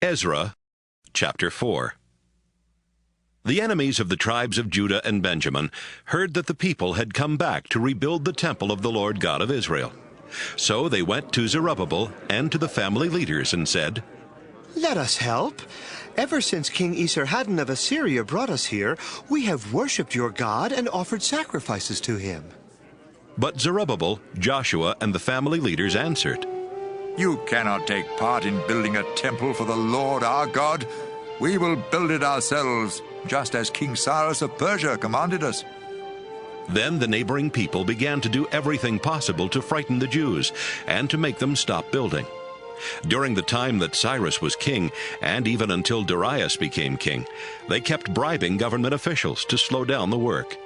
Ezra Chapter 4. The enemies of the tribes of Judah and Benjamin heard that the people had come back to rebuild the temple of the Lord God of Israel. So they went to Zerubbabel and to the family leaders and said, "Let us help. Ever since King Esarhaddon of Assyria brought us here, we have worshipped your God and offered sacrifices to him." But Zerubbabel, Joshua, and the family leaders answered, "You cannot take part in building a temple for the Lord our God. We will build it ourselves, just as King Cyrus of Persia commanded us." Then the neighboring people began to do everything possible to frighten the Jews and to make them stop building. During the time that Cyrus was king, and even until Darius became king, they kept bribing government officials to slow down the work.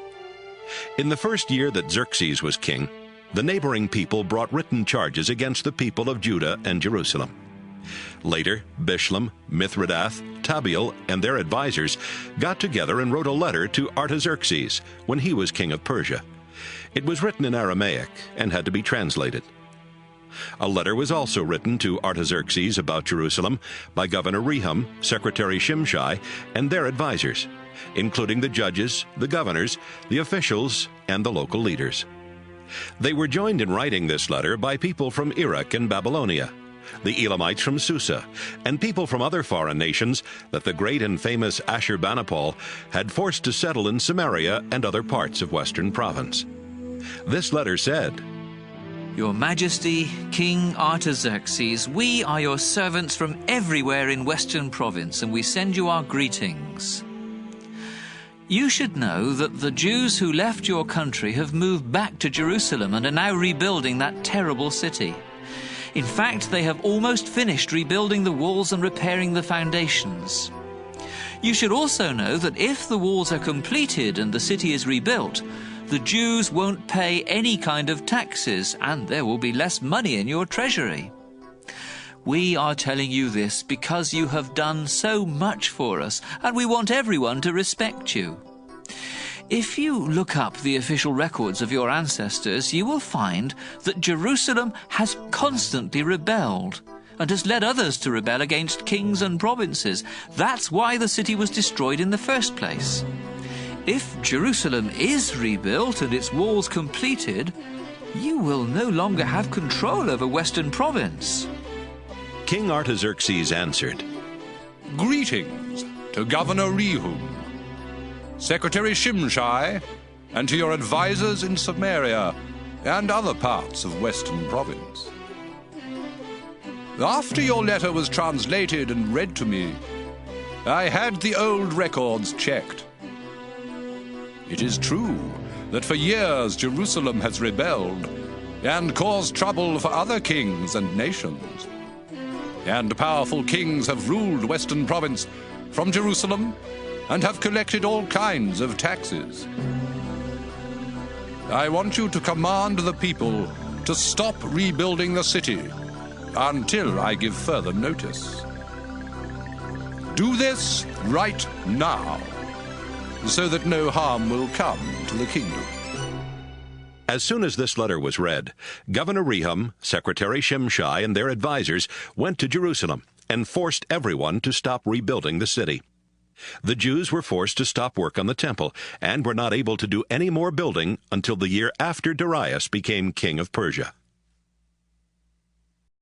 In the first year that Xerxes was king, the neighboring people brought written charges against the people of Judah and Jerusalem. Later, Bishlam, Mithridath, Tabeel, and their advisers got together and wrote a letter to Artaxerxes when he was king of Persia. It was written in Aramaic and had to be translated. A letter was also written to Artaxerxes about Jerusalem by Governor Rehum, Secretary Shimshai, and their advisers, including the judges, the governors, the officials, and the local leaders. They were joined in writing this letter by people from Iraq and Babylonia, the Elamites from Susa, and people from other foreign nations that the great and famous Ashurbanipal had forced to settle in Samaria and other parts of Western Province. This letter said, "Your Majesty, King Artaxerxes, we are your servants from everywhere in Western Province, and we send you our greetings. You should know that the Jews who left your country have moved back to Jerusalem and are now rebuilding that terrible city. In fact, they have almost finished rebuilding the walls and repairing the foundations. You should also know that if the walls are completed and the city is rebuilt, the Jews won't pay any kind of taxes, and there will be less money in your treasury. We are telling you this because you have done so much for us, and we want everyone to respect you. If you look up the official records of your ancestors, you will find that Jerusalem has constantly rebelled and has led others to rebel against kings and provinces. That's why the city was destroyed in the first place. If Jerusalem is rebuilt and its walls completed, you will no longer have control over Western Province." King Artaxerxes answered, "Greetings to Governor Rehum, Secretary Shimshai, and to your advisers in Samaria and other parts of Western Province. After your letter was translated and read to me, I had the old records checked. It is true that for years Jerusalem has rebelled and caused trouble for other kings and nations. And powerful kings have ruled Western Province from Jerusalem and have collected all kinds of taxes. I want you to command the people to stop rebuilding the city until I give further notice. Do this right now, so that no harm will come to the kingdom." As soon as this letter was read, Governor Rehum, Secretary Shimshai, and their advisers went to Jerusalem and forced everyone to stop rebuilding the city. The Jews were forced to stop work on the temple and were not able to do any more building until the year after Darius became king of Persia.